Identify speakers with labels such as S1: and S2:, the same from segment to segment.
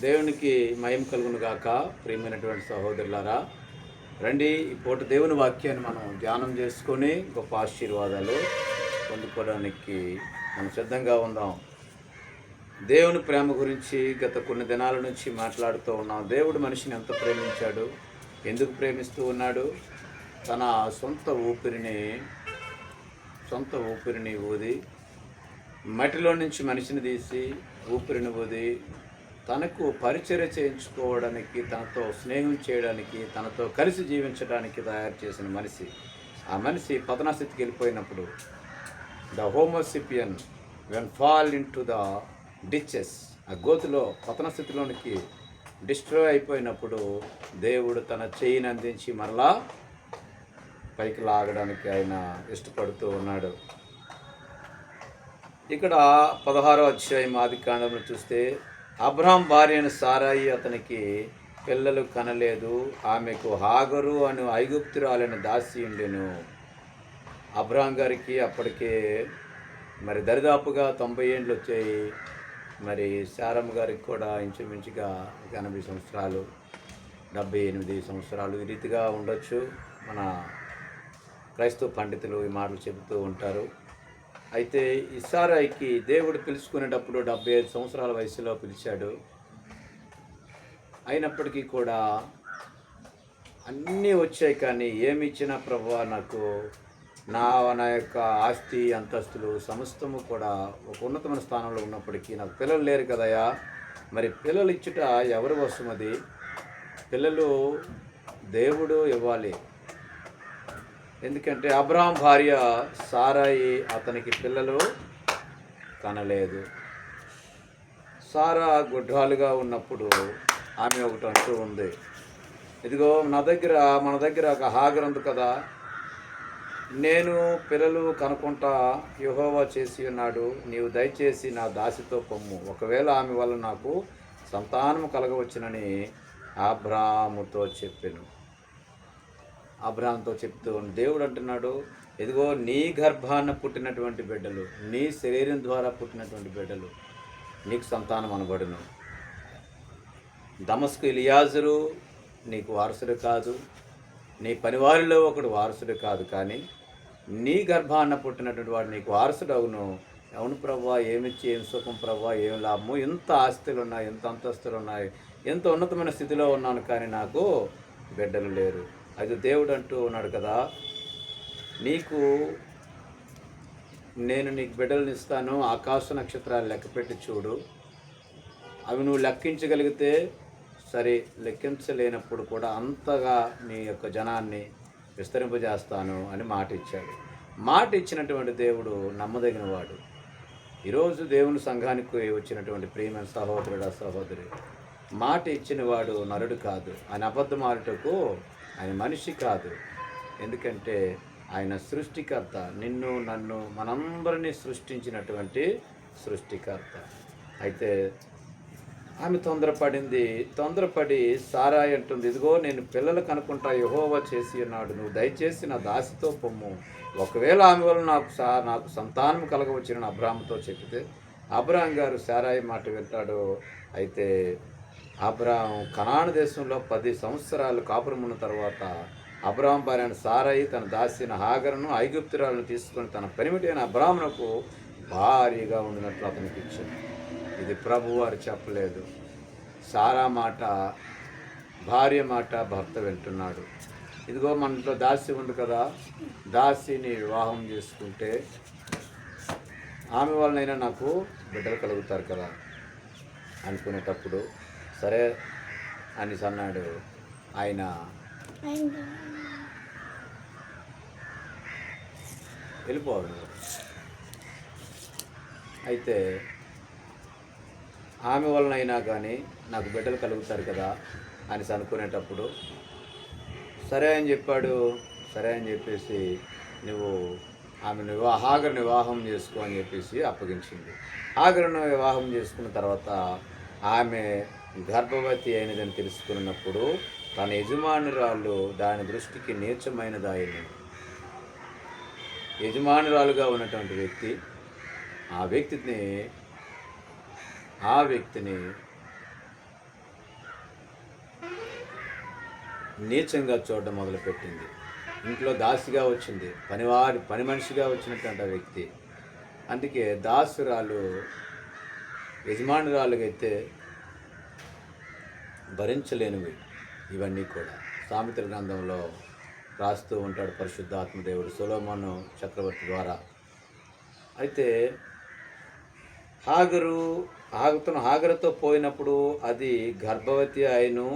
S1: దేవునికి మహిమ కలుగును గాక. ప్రియమైనటువంటి సహోదరులారా, రండి ఈ పూట దేవుని వాక్యాన్ని మనం ధ్యానం చేసుకొని గొప్ప ఆశీర్వాదాలు పొందుకోవడానికి మనం సిద్ధంగా ఉందాం. దేవుని ప్రేమ గురించి గత కొన్ని దినాల నుంచి మాట్లాడుతూ ఉన్నాం. దేవుడు మనిషిని ఎంత ప్రేమించాడు, ఎందుకు ప్రేమిస్తూ ఉన్నాడు? తన సొంత ఊపిరిని ఊది మట్టిలో నుంచి మనిషిని తీసి ఊపిరిని ఊది తనకు పరిచర్య చేయించుకోవడానికి, తనతో స్నేహం చేయడానికి, తనతో కలిసి జీవించడానికి తయారు చేసిన మనిషి. ఆ మనిషి పతన స్థితికి వెళ్ళిపోయినప్పుడు, the homo sapien when fall into the ditches, ఆ గోతులో పతన స్థితిలోనికి డిస్ట్రాయ్ అయిపోయినప్పుడు దేవుడు తన చేయిని అందించి మరలా పైకి లాగడానికి ఆయన ఇష్టపడుతూ ఉన్నాడు. ఇక్కడ 16వ అధ్యాయం ఆదికాండంలో చూస్తే, అబ్రహాం భార్య అయిన సారాయి అతనికి పిల్లలు కనలేదు. ఆమెకు హాగరు అను ఐగుప్తురాలైన దాసి ఉండెను. అబ్రహాం గారికి అప్పటికే మరి దరిదాపుగా 90 ఏండ్లు వచ్చాయి. మరి శారమ్మ గారికి కూడా ఇంచుమించుగా 80 సంవత్సరాలు, 78 సంవత్సరాలు ఈ రీతిగా ఉండొచ్చు. మన క్రైస్తవ పండితులు ఈ మాటలు చెబుతూ ఉంటారు. అయితే ఈ సారాయికి దేవుడు పిలుచుకునేటప్పుడు 75 సంవత్సరాల వయసులో పిలిచాడు. అయినప్పటికీ కూడా అన్నీ వచ్చాయి, కానీ ఏమి ఇచ్చినా ప్రభువా నాకు నా యొక్క ఆస్తి అంతస్తులు సమస్తము కూడా ఒక ఉన్నతమైన స్థానంలో ఉన్నప్పటికీ నాకు పిల్లలు లేరు కదయా. మరి పిల్లలు ఇచ్చుట ఎవరి వశం? అది పిల్లలు దేవుడు ఇవ్వాలి. ఎందుకంటే అబ్రహాం భార్య సారాయి అతనికి పిల్లలు కనలేదు. సారా గుడ్రాలుగా ఉన్నప్పుడు ఆమె ఒకటి అంటూ ఉంది, ఇదిగో మన దగ్గర ఒక హాగర్ ఉంది కదా, నేను పిల్లలు కనుకుంటా యెహోవా చేసి ఉన్నాడు, నీవు దయచేసి నా దాసితో పొమ్ము, ఒకవేళ ఆమె వల్ల నాకు సంతానము కలగవచ్చునని అబ్రాహాముతో చెప్పాను. అబ్రహాంతో చెప్తూ దేవుడు అంటున్నాడు, ఇదిగో నీ గర్భాన పుట్టినటువంటి బిడ్డలు, నీ శరీరం ద్వారా పుట్టినటువంటి బిడ్డలు నీకు సంతానం అనబడును. దమస్కు ఎలియాజరు నీకు వారసుడు కాదు, నీ పనివారిలో ఒకడు వారసుడు కాదు, కానీ నీ గర్భాన పుట్టినటువంటి వాడు నీకు వారసుడు అవును. అవును ప్రభువా, ఏమిచ్చి ఏం సుఖం ప్రభువా, ఏం లాభము, ఎంత ఆస్తులు ఉన్నాయి, ఎంత అంతస్తులు ఉన్నాయి, ఎంత ఉన్నతమైన స్థితిలో ఉన్నాను, కానీ నాకు బిడ్డలు లేరు. అయితే దేవుడు అంటూ ఉన్నాడు కదా, నేను నీకు బిడ్డలను ఇస్తాను, ఆకాశ నక్షత్రాలు లెక్కపెట్టి చూడు, అవి నువ్వు లెక్కించగలిగితే సరే, లెక్కించలేనప్పుడు కూడా అంతగా నీ యొక్క జనాన్ని విస్తరింపజేస్తాను అని మాట ఇచ్చాడు. మాట ఇచ్చినటువంటి దేవుడు నమ్మదగిన వాడు. ఈరోజు దేవుని సంఘానికి వచ్చినటువంటి ప్రియమైన సహోదరుడా సహోదరి, మాట ఇచ్చిన వాడు నరుడు కాదు, ఆయన అబద్ధం ఆడుటకు ఆయన మనిషి కాదు. ఎందుకంటే ఆయన సృష్టికర్త, నిన్ను నన్ను మనందరినీ సృష్టించినటువంటి సృష్టికర్త. అయితే ఆమె తొందరపడి సారాయి అంటుంది, ఇదిగో నేను పిల్లలు కనుకుంటా యెహోవా చేసి ఉన్నాడు, నువ్వు దయచేసి నా దాసితో పొమ్ము, ఒకవేళ ఆమె వల్ల నాకు సంతానం కలగవచ్చునని అబ్రాహాముతో చెప్తే, అబ్రాహాం గారు సారాయి మాట వింటాడు. అయితే అబ్రాహాం కనాను దేశంలో 10 సంవత్సరాలు కాపురం ఉన్న తర్వాత అబ్రాహాం భార్య సారాయి తన దాసిన హాగరును ఐగుప్తురాలను తీసుకొని తన పనిమిటి అయిన అబ్రాహామునకు భారీగా ఉండినట్లు అతనికి ఇచ్చాడు. ఇది ప్రభువారు చెప్పలేదు. సారా మాట, భార్య మాట భర్త వింటున్నాడు. ఇదిగో మన ఇంట్లో దాసి ఉంది కదా, దాసిని వివాహం చేసుకుంటే ఆమె వలనైనా నాకు బిడ్డలు కలుగుతారు కదా అనుకునేటప్పుడు సరే అనేసి అన్నాడు. ఆయన వెళ్ళిపోవాలి. అయితే ఆమె వలనైనా కానీ నాకు బిడ్డలు కలుగుతారు కదా అనేసి అనుకునేటప్పుడు సరే అని చెప్పాడు. సరే అని చెప్పేసి నువ్వు ఆమెను హాగరును వివాహం చేసుకో అని చెప్పేసి అప్పగించింది. హాగరును వివాహం చేసుకున్న తర్వాత ఆమె గర్భవతి అయినదని తెలుసుకున్నప్పుడు తన యజమానురాలు దాని దృష్టికి నీచమైనదాయని. యజమానురాలుగా ఉన్నటువంటి వ్యక్తి ఆ వ్యక్తిని నీచంగా చూడడం మొదలుపెట్టింది. ఇంట్లో దాసిగా వచ్చింది, పని మనిషిగా వచ్చినటువంటి ఆ వ్యక్తి. అందుకే దాసురాలు యజమానురాలుగైతే భరించలేనివి ఇవన్నీ కూడా. సామెతల గ్రంథంలో రాస్తూ ఉంటాడు పరిశుద్ధాత్మదేవుడు సొలొమోను చక్రవర్తి ద్వారా. అయితే హాగరుతో పోయినప్పుడు అది గర్భవతి అయిను.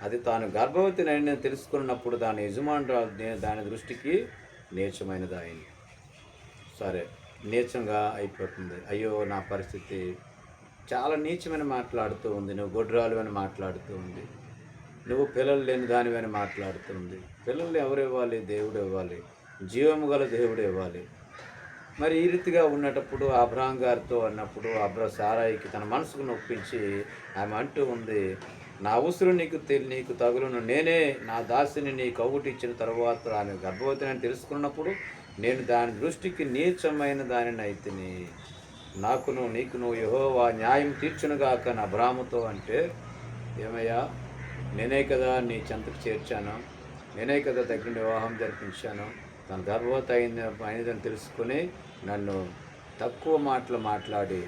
S1: అది తాను గర్భవతి అయిన తెలుసుకున్నప్పుడు దాని యజమానురాలు దాని దృష్టికి నీచమైనది అయింది. సరే, నీచంగా అయిపోతుంది. అయ్యో నా పరిస్థితి, చాలా నీచమని మాట్లాడుతూ ఉంది. నువ్వు గొడ్రాలు అని మాట్లాడుతూ ఉంది. నువ్వు పిల్లలు లేని దానివని మాట్లాడుతూ ఉంది. పిల్లల్ని ఎవరు ఇవ్వాలి? దేవుడు ఇవ్వాలి. జీవము గల దేవుడు ఇవ్వాలి. మరి ఈ రీతిగా ఉన్నటప్పుడు అబ్రహాం గారితో అన్నప్పుడు సారాయికి తన మనసుకు నొప్పించి ఆమె అంటూ ఉంది, నా ఉసురు నీకు తగులును, నేనే నా దాసిని నీ కౌగుటి ఇచ్చిన తర్వాత ఆమె గర్భవతి అని తెలుసుకున్నప్పుడు నేను దాని దృష్టికి నీచమైన దానిని అయితిని. నీకును యెహోవా న్యాయం తీర్చునుగాక నా అబ్రాహాముతో. అంటే ఏమయ్యా, నేనే కదా నీ చెంతకు చేర్చాను, నేనే కదా దగ్గర వివాహం జరిపించాను. తన గర్భవతి అయినదని తెలుసుకుని నన్ను తక్కువ మాటలు మాట్లాడి,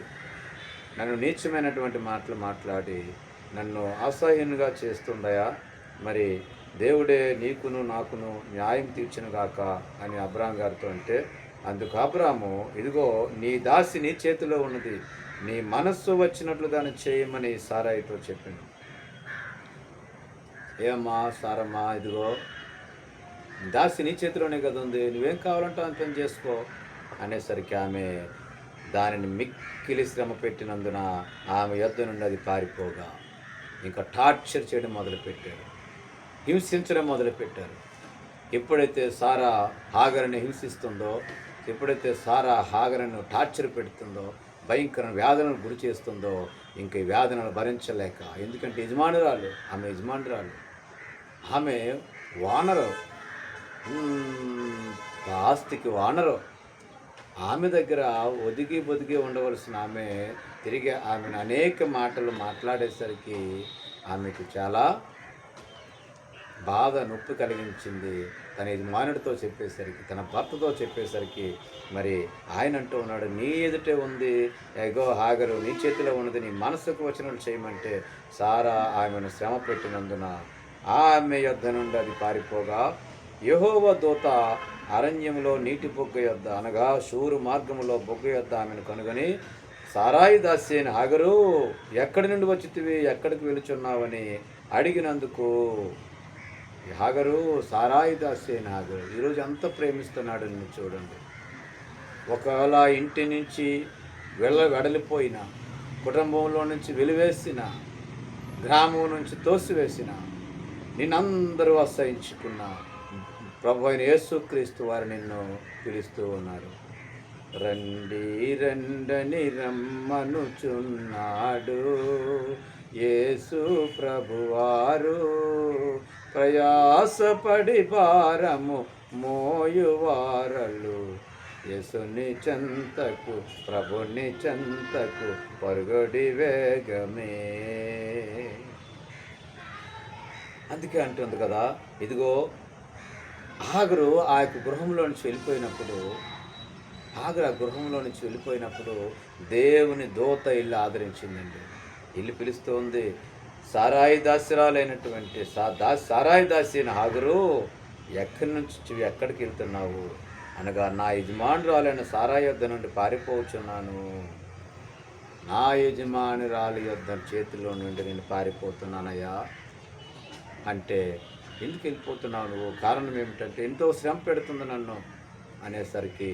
S1: నన్ను నీచమైనటువంటి మాటలు మాట్లాడి నన్ను అసహ్యంగా చేస్తుందయా. మరి దేవుడే నీకును నాకును న్యాయం తీర్చునుగాక అని అబ్రాహాం గారితో అంటే, అందుకు అబ్రాహాము, ఇదిగో నీ దాసి నీ చేతిలో ఉన్నది, నీ మనస్సు వచ్చినట్లు దాన్ని చేయమని సారాయితో చెప్పిండు. ఏమ్మా సారమ్మా, ఇదిగో దాసి నీ చేతిలోనే కదా ఉంది, నువ్వేం కావాలంటే అంత పని చేసుకో అనేసరికి ఆమె దానిని మిక్కిలి శ్రమ పెట్టినందున ఆమె యొద్ద నుండి అది పారిపోగా ఇంకా టార్చర్ చేయడం మొదలుపెట్టారు, హింసించడం మొదలుపెట్టారు. ఎప్పుడైతే సారా హాగరుని హింసిస్తుందో, ఎప్పుడైతే సారా హాగరును టార్చర్ పెడుతుందో, భయంకర వ్యాధులను గురి చేస్తుందో, ఇంకా ఈ వ్యాధులను భరించలేక, ఎందుకంటే యజమానురాలు ఆమె వానరు, ఆస్తికి వానరు. ఆమె దగ్గర ఒదిగి ఉండవలసిన ఆమె తిరిగి ఆమెను అనేక మాటలు మాట్లాడేసరికి ఆమెకు చాలా బాధ, నొప్పి కలిగించింది. తన యజమానుడితో చెప్పేసరికి, తన భర్తతో చెప్పేసరికి మరి ఆయన అంటూ ఉన్నాడు, నీ ఎదుటే ఉంది, ఎగో హాగరు నీ చేతిలో ఉన్నది, నీ మనసుకు వచ్చినట్లు చేయమంటే సారా ఆమెను శ్రమ పెట్టినందున ఆమె యొద్ద నుండి అది పారిపోగా యెహోవా దూత అరణ్యంలో నీటి బొగ్గ యొద్ద, అనగా షూరు మార్గములో బొగ్గ యొద్ద ఆమెను కనుగొని, సారాయి దాసి అయిన హాగరు, ఎక్కడి నుండి వచ్చితివి, ఎక్కడికి వెళుచున్నావని అడిగినందుకు హాగరు, సారాయి దాసి అయిన హాగరు ఈరోజు ఎంత ప్రేమిస్తున్నాడు నిన్ను చూడండి. ఒకవేళ ఇంటి నుంచి వెడలిపోయిన, కుటుంబంలో నుంచి వెలివేసిన, గ్రామం నుంచి తోసివేసిన, నిన్నందరూ అసహించుకున్న ప్రభు అయిన యేసుక్రీస్తు వారు నిన్ను పిలుస్తూ ఉన్నారు. రండి రండని రమ్మనుచున్నాడు యేసు ప్రభువారు, ప్రయాసపడి భారము మోయువారలు యేసుని చెంతకు, ప్రభుని చెంతకు పరుగొడి వేగమే. అందుకే అంటుంది కదా, ఇదిగో హాగరు ఆ యొక్క గృహంలో నుంచి వెళ్ళిపోయినప్పుడు దేవుని దూత ఇల్లు ఆదరించిందండి. ఇల్లు పిలుస్తుంది, సారాయి దాసిరాలైనటువంటి సారాయి దాసి అయిన హాగరు, ఎక్కడి నుంచి ఎక్కడికి వెళ్తున్నావు అనగా, నా యజమానురాలైన సారాయి యొద్ద నుండి పారిపోతున్నాను, నా యజమానురాలి యొద్ద చేతిలో నుండి నేను పారిపోతున్నానయ్యా అంటే, ఎందుకు వెళ్ళిపోతున్నావు నువ్వు, కారణం ఏమిటంటే ఎంతో శ్రమ పెడుతుంది నన్ను అనేసరికి,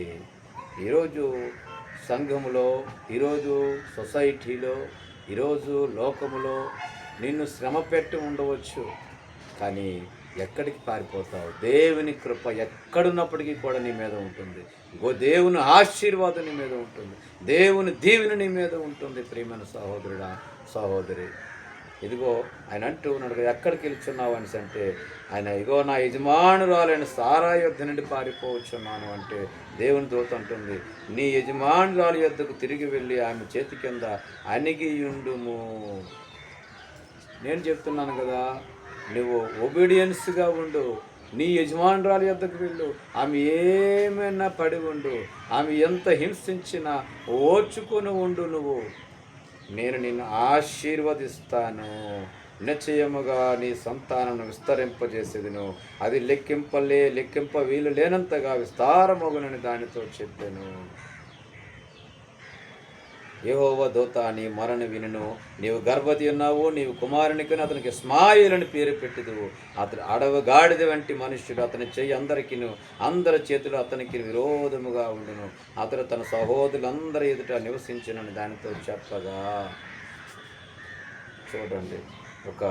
S1: ఈరోజు సంఘములో, ఈరోజు సొసైటీలో, ఈరోజు లోకములో నిన్ను శ్రమ పెట్టి ఉండవచ్చు, కానీ ఎక్కడికి పారిపోతావు? దేవుని కృప ఎక్కడున్నప్పటికీ కూడా నీ మీద ఉంటుంది. దేవుని ఆశీర్వాదం నీ మీద ఉంటుంది. దేవుని దీవెన నీ మీద ఉంటుంది. ప్రియమైన సహోదరుడా, సహోదరి, ఇదిగో ఆయన అంటూ ఉన్నాడు, ఎక్కడికి వెళ్తున్నావు అనేసి అంటే, ఆయన ఇగో నా యజమానురాలైన సారా యొద్ద నుండి పారిపోవచ్చున్నాను అంటే, దేవుని దూత అంటుంది, నీ యజమానురాలి యొద్దకు తిరిగి వెళ్ళి ఆమె చేతి కింద అణిగియుండుము. నేను చెప్తున్నాను కదా, నువ్వు ఒబీడియన్స్గా ఉండు. నీ యజమానురాలి యొద్దకు వెళ్ళు. ఆమె ఏమైనా పడి ఉండు, ఆమె ఎంత హింసించినా ఓర్చుకొని ఉండు. నేను నిన్ను ఆశీర్వదిస్తాను. నిశ్చయముగా నీ సంతానం విస్తరింపజేసేదిను. అది లెక్కింప వీలు లేనంతగా విస్తారమగునని దానితో చెప్పాను. యెహోవా దూత నీ మొరను వినును. నీవు గర్భవతి ఉన్నావు. నీవు కుమారునికి అతనికి ఇష్మాయేలు అని పేరు పెట్టెదవు. అతడు అడవి గాడిద వంటి మనుష్యుడు. అతని చెయ్యి అందరి చేతులు అతనికి విరోధముగా ఉండును. అతడు తన సహోదరులందరి ఎదుట నివసించునని దానితో చెప్పగా, చూడండి, ఒక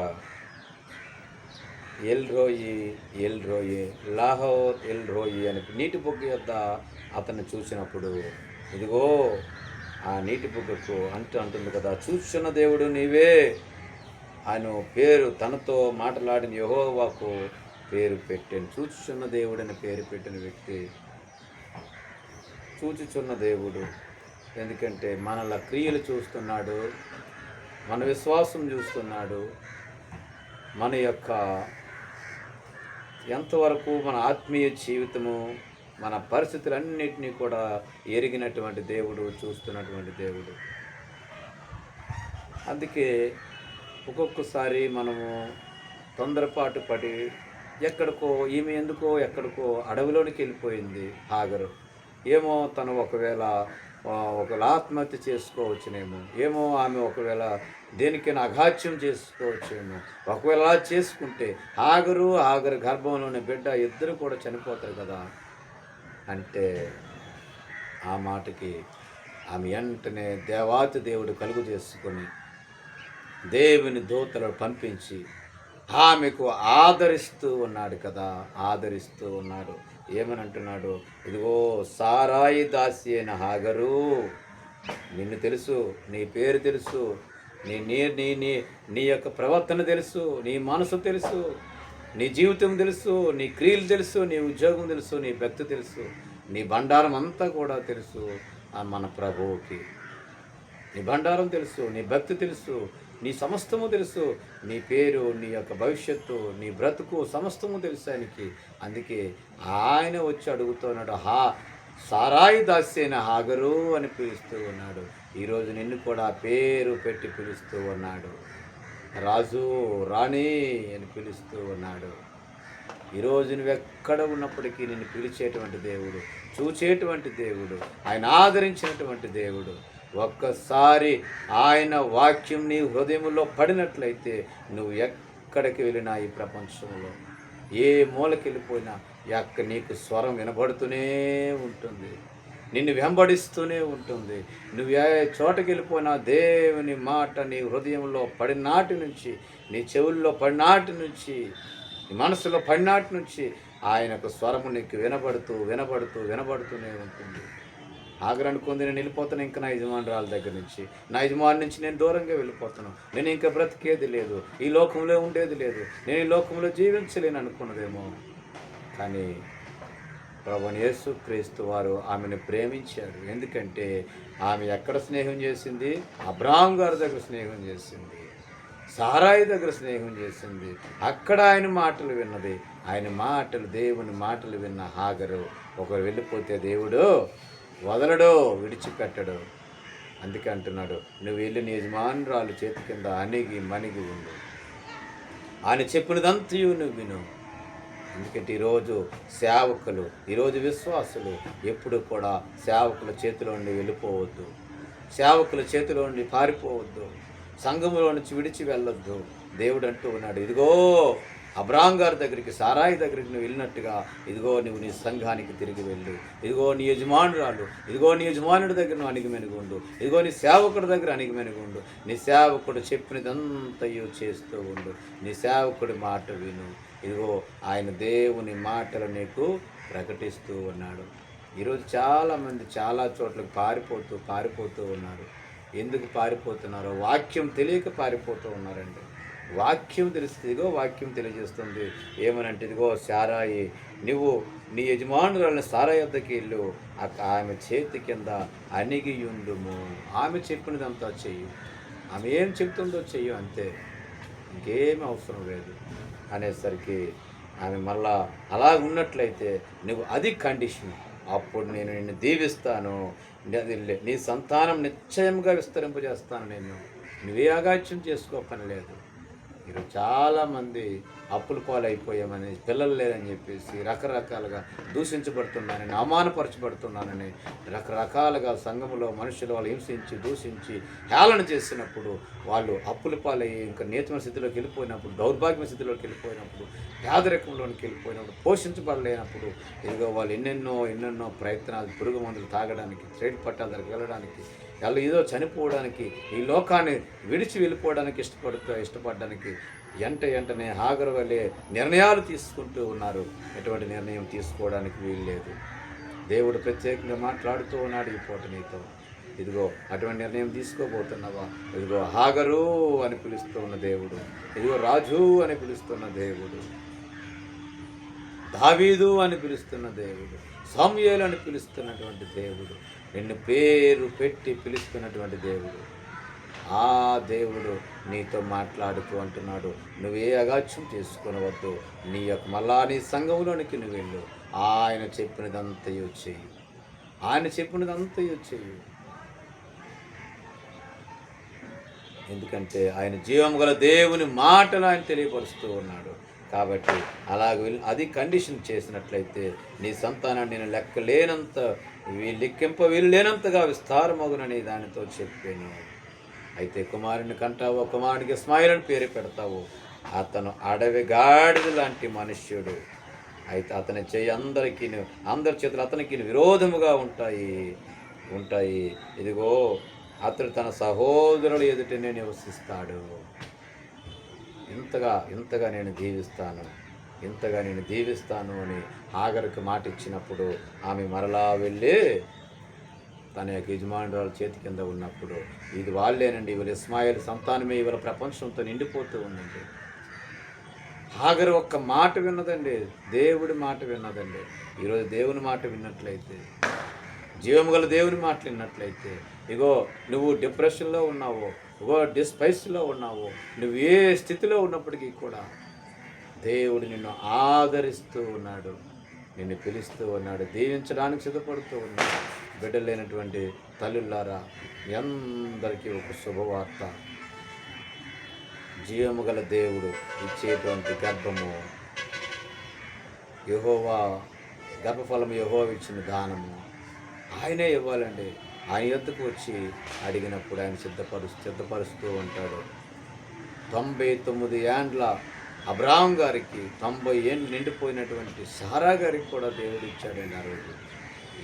S1: ఎల్ రోయి లాహోర్ ఎల్ రోయి అని నీటి బొగ్గు యొద్ద అతన్ని చూసినప్పుడు, ఇదిగో ఆ నీటి బుగ్గకు అంటుంది కదా, చూస్తున్న దేవుడు నీవే ఆయన పేరు తనతో మాట్లాడిన యెహోవాకు పేరు పెట్టాను. చూచుచున్న దేవుడు అని పేరు పెట్టిన వ్యక్తి చూచుచున్న దేవుడు. ఎందుకంటే మనల క్రియలు చూస్తున్నాడు, మన విశ్వాసం చూస్తున్నాడు, మన యొక్క ఎంతవరకు మన ఆత్మీయ జీవితము, మన పరిస్థితులన్నిటినీ కూడా ఎరిగినటువంటి దేవుడు, చూస్తున్నటువంటి దేవుడు. అందుకే ఒక్కొక్కసారి మనము తొందరపాటు పడి ఈమె ఎక్కడికో అడవిలోనికి వెళ్ళిపోయింది హాగరు. ఏమో తను ఒకవేళ ఆత్మహత్య చేసుకోవచ్చునేమో, ఏమో ఆమె ఒకవేళ దేనికైనా అఘాత్యం చేసుకోవచ్చేమో. ఒకవేళ అలా చేసుకుంటే హాగరు గర్భంలోని బిడ్డ ఇద్దరు కూడా చనిపోతారు కదా అంటే, ఆ మాటకి ఆమె వెంటనే దేవాతి దేవుడు కలుగు చేసుకొని దేవుని దూతలు పంపించి ఆమెకు ఆదరిస్తూ ఉన్నాడు. ఏమని అంటున్నాడు? ఇదిగో సారాయి దాసి అయిన హాగరు, నిన్ను తెలుసు, నీ పేరు తెలుసు, నీ యొక్క ప్రవర్తన తెలుసు, నీ మనసు తెలుసు, నీ జీవితం తెలుసు, నీ క్రియలు తెలుసు, నీ ఉద్యోగం తెలుసు, నీ భక్తి తెలుసు, నీ బండారం అంతా కూడా తెలుసు మన ప్రభువుకి. నీ బండారం తెలుసు, నీ భక్తి తెలుసు, నీ సమస్తము తెలుసు, నీ పేరు, నీ యొక్క భవిష్యత్తు, నీ బ్రతుకు సమస్తము తెలుసు ఆయనకి. అందుకే ఆయన వచ్చి అడుగుతున్నాడు, సారాయి దాసి అయిన హాగరు అని పిలుస్తూ ఉన్నాడు. ఈరోజు నిన్ను కూడా పేరు పెట్టి పిలుస్తూ ఉన్నాడు. రాజు, రాణి అని పిలుస్తూ ఉన్నాడు. ఈరోజు నువ్వు ఎక్కడ ఉన్నప్పటికీ నిన్ను పిలిచేటువంటి దేవుడు, చూచేటువంటి దేవుడు, ఆయన ఆదరించినటువంటి దేవుడు. ఒక్కసారి ఆయన వాక్యం నీ హృదయంలో పడినట్లయితే నువ్వు ఎక్కడికి వెళ్ళినా ఈ ప్రపంచంలో ఏ మూలకి వెళ్ళిపోయినా నీకు స్వరం వినబడుతూనే ఉంటుంది, నిన్ను వెంబడిస్తూనే ఉంటుంది. నువ్వు ఏ చోటకి వెళ్ళిపోయినా దేవుని మాట నీ హృదయంలో పడినాటి నుంచి, నీ చెవుల్లో పడినాటి నుంచి, నీ మనసులో పడినాటి నుంచి ఆయనకు స్వరము నీకు వినబడుతూనే ఉంటుంది. ఆగరు అనుకుంది, నేను వెళ్ళిపోతాను ఇంకా నా యజమానురాల దగ్గర నుంచి, నా యజమాని నుంచి నేను దూరంగా వెళ్ళిపోతాను, నేను ఇంకా బ్రతికేది లేదు, ఈ లోకంలో ఉండేది లేదు, నేను ఈ లోకంలో జీవించలేను అనుకున్నదేమో. కానీ ప్రభువైన యేసుక్రీస్తు వారు ఆమెను ప్రేమించాడు. ఎందుకంటే ఆమె ఎక్కడ స్నేహం చేసింది? అబ్రాహాం గారి దగ్గర స్నేహం చేసింది, సారాయి దగ్గర స్నేహం చేసింది. అక్కడ ఆయన మాటలు విన్నది. దేవుని మాటలు విన్న హాగరు ఒకరు వెళ్ళిపోతే దేవుడు వదలడు, విడిచిపెట్టడు. అందుకే అంటున్నాడు, నువ్వు వెళ్ళి నీ యజమానురాలు చేతి కింద మణిగి ఉండు, ఆయన చెప్పినదంతయు నువ్వు విను. ఎందుకంటే ఈరోజు సేవకులు, ఈరోజు విశ్వాసులు ఎప్పుడు కూడా సేవకుల చేతిలో నుండి వెళ్ళిపోవద్దు, సేవకుల చేతిలో నుండి పారిపోవద్దు, సంఘములో నుంచి విడిచి వెళ్ళొద్దు. దేవుడు అంటూ ఉన్నాడు, ఇదిగో అబ్రాహాం గారి దగ్గరికి, సారాయి దగ్గరికి నువ్వు వెళ్ళినట్టుగా ఇదిగో నువ్వు నీ సంఘానికి తిరిగి వెళ్ళు. ఇదిగో నీ యజమానురాలు, ఇదిగో నీ యజమానుడి దగ్గర నువ్వు అణిగిమెనుగుండు, ఇదిగో నీ సేవకుడి దగ్గర అణిగిమెనుగుండు. నీ సేవకుడు చెప్పినదంతయు చేస్తూ ఉండు, నీ సేవకుడి మాట విను. ఇదిగో ఆయన దేవుని మాటలు నీకు ప్రకటిస్తూ ఉన్నాడు. ఈరోజు చాలామంది చాలా చోట్లకు పారిపోతూ ఉన్నారు. ఎందుకు పారిపోతున్నారో వాక్యం తెలియక పారిపోతూ ఉన్నారండి. వాక్యం తెలుస్తుంది, ఇదిగో వాక్యం తెలియజేస్తుంది ఏమనంటే, ఇదిగో సారాయి, నువ్వు నీ యజమానురాలను సారాయి వద్దకి వెళ్ళు, ఆమె చేతి కింద అణిగియుండుము. ఆమె చెప్పినదంతా చెయ్యి, ఆమె ఏం చెప్తుందో చెయ్యి, అంతే. ఇంకేమీ అవసరం లేదు అనేసరికి ఆమె మళ్ళా అలా ఉన్నట్లయితే నువ్వు అది కండిషన్, అప్పుడు నేను నిన్ను దీవిస్తాను, నీ సంతానం నిశ్చయంగా విస్తరింపజేస్తాను, నువ్వే అగాత్యం చేసుకో పని లేదు. ఈరోజు చాలామంది అప్పుల పాలైపోయామని, పిల్లలు లేరని చెప్పేసి రకరకాలుగా దూషించబడుతున్నానని, అవమానపరచబడుతున్నానని రకరకాలుగా సంఘములో మనుషులు వాళ్ళు హింసించి దూషించి హేళన చేసినప్పుడు వాళ్ళు అప్పుల పాలయ్యి ఇంకా నీచమైన స్థితిలోకి వెళ్ళిపోయినప్పుడు, దౌర్భాగ్య స్థితిలోకి వెళ్ళిపోయినప్పుడు, పేదరికంలోకి వెళ్ళిపోయినప్పుడు, పోషించబడలేనప్పుడు ఇదిగో వాళ్ళు ఎన్నెన్నో ప్రయత్నాలు, పురుగు మందులు తాగడానికి, ట్రేడ్ పట్టాల దగ్గరికి వెళ్ళడానికి, వాళ్ళు ఏదో చనిపోవడానికి, ఈ లోకాన్ని విడిచి వెళ్ళిపోవడానికి ఇష్టపడడానికి వెంటనే హాగరు వల్లే నిర్ణయాలు తీసుకుంటూ ఉన్నారు. ఎటువంటి నిర్ణయం తీసుకోవడానికి వీలు లేదు. దేవుడు ప్రత్యేకంగా మాట్లాడుతూ ఉన్నాడు ఈ పూట నీతో. ఇదిగో అటువంటి నిర్ణయం తీసుకోబోతున్నావా? ఇదిగో హాగరు అని పిలుస్తూ ఉన్న దేవుడు, ఇదిగో రాజు అని పిలుస్తున్న దేవుడు, దావీదు అని పిలుస్తున్న దేవుడు, సమూయేలు అని పిలుస్తున్నటువంటి దేవుడు, నిన్ను పేరు పెట్టి పిలుస్తున్నటువంటి దేవుడు, ఆ దేవుడు నీతో మాట్లాడుతూ అంటున్నాడు, నువ్వే అగాత్యం చేసుకొనవద్దు, మళ్ళా నీ సంఘంలోనికి నువ్వు వెళ్ళు, ఆయన చెప్పినదంతయు చెయ్యి, ఆయన చెప్పినదంతయు చెయ్యి. ఎందుకంటే ఆయన జీవము గల దేవుని మాటలు ఆయన తెలియపరుస్తూ ఉన్నాడు. కాబట్టి అలాగే అది కండిషన్ చేసినట్లయితే నీ సంతానాన్ని నేను లెక్కింప వీలు లేనంతగా విస్తారమగునని దానితో చెప్పాను. అయితే కుమారుని కంటావో, కుమారునికి ఇస్మాయిల్ అని పేరు పెడతావు. అతను అడవి గాడిద లాంటి మనుష్యుడు. అయితే అతని చేయి అందరి చేతులు అతనికి విరోధముగా ఉంటాయి. ఇదిగో అతడు తన సహోదరుల ఎదుటనే నివసిస్తాడు. ఇంతగా నేను దీవిస్తాను అని హాగరుకి మాట ఇచ్చినప్పుడు ఆమె మరలా వెళ్ళి తన యొక్క యజమానురాలు చేతి కింద ఉన్నప్పుడు, ఇది వాళ్ళేనండి, ఇవాళ ఇస్మాయిల్ సంతానమే ఇవాళ ప్రపంచంతో నిండిపోతూ ఉందండి. హాగరు ఒక్క మాట విన్నదండి, దేవుడి మాట విన్నదండి. ఈరోజు దేవుని మాట విన్నట్లయితే, జీవము గల దేవుని మాటలు విన్నట్లయితే, ఇగో నువ్వు డిప్రెషన్లో ఉన్నావో, ఇగో డిస్పైస్లో ఉన్నావో, నువ్వు ఏ స్థితిలో ఉన్నప్పటికీ కూడా దేవుడు నిన్ను ఆదరిస్తూ ఉన్నాడు, నిన్ను పిలుస్తూ ఉన్నాడు, దీవించడానికి సిద్ధపడుతూ ఉన్నాడు. బిడ్డలు లేనటువంటి తల్లులారా, అందరికీ ఒక శుభవార్త. జీవము గల దేవుడు ఇచ్చేటువంటి గర్భము యెహోవా, గర్భఫలము యెహోవా ఇచ్చిన దానము ఆయనే ఇవ్వాలండి. ఆయన యొద్దకు వచ్చి అడిగినప్పుడు ఆయన సిద్ధపరుస్తూ ఉంటాడు. 99 ఏండ్ల అబ్రాహాం గారికి 90 ఏళ్ళు నిండిపోయినటువంటి సారా గారికి కూడా దేవుడు ఇచ్చాడండి ఆ రోజు.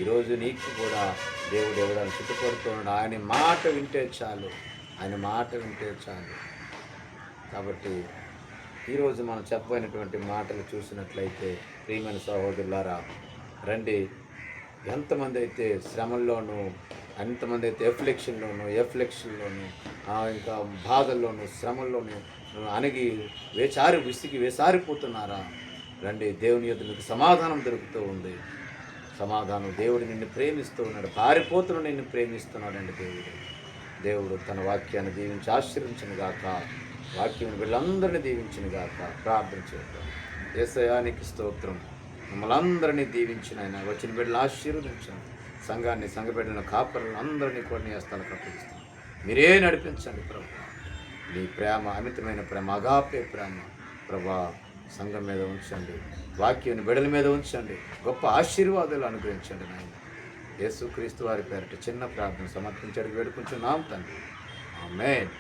S1: ఈరోజు నీకు కూడా దేవుడు ఇవ్వడానికి సిద్ధపడుతున్నాడు. ఆయన మాట వింటే చాలు. కాబట్టి ఈరోజు మనం చెప్పబోయినటువంటి మాటలు చూసినట్లయితే, ప్రియమైన సహోదరులారా, రండి. ఎంతమంది అయితే శ్రమల్లోనూ, ఎంతమంది అయితే ఎఫ్లెక్షన్లోనూ ఇంకా బాధల్లోనూ శ్రమల్లోనూ అణిగి విసిగి వేసారిపోతున్నారా? రండి, దేవుని యొద్ద మీకు సమాధానం దొరుకుతూ ఉంది. సమాధానం. దేవుడు నిన్ను ప్రేమిస్తూ ఉన్నాడు, పారిపోతున్న నిన్ను ప్రేమిస్తున్నాడండి దేవుడు తన వాక్యాన్ని దీవించి ఆశీర్వించును గాక, వాక్యం వీళ్ళందరినీ దీవించును గాక. ప్రార్థన చేద్దాం. యేసయ్యా నీకు స్తోత్రం. మమ్మల్ని అందరినీ దీవించిన ఆయన, వచ్చిన బిడ్డలు ఆశీర్వదించండి. సంఘాన్ని, సంఘ బిడ్డలను, కాపరులను అందరినీ కూడా నీ హస్తాలకు అప్పగిస్తాం. మీరే నడిపించండి ప్రభు. నీ ప్రేమ, అమితమైన ప్రేమ, అగాపే ప్రేమ ప్రభా సంఘం మీద ఉంచండి, వాక్యాన్ని బిడ్డల మీద ఉంచండి, గొప్ప ఆశీర్వాదాలు అనుగ్రహించండి నాయన. యేసుక్రీస్తు వారి పేరిట చిన్న ప్రార్థన సమర్పించడానికి వేడుకుంటున్నాం తండ్రి. ఆమేన్.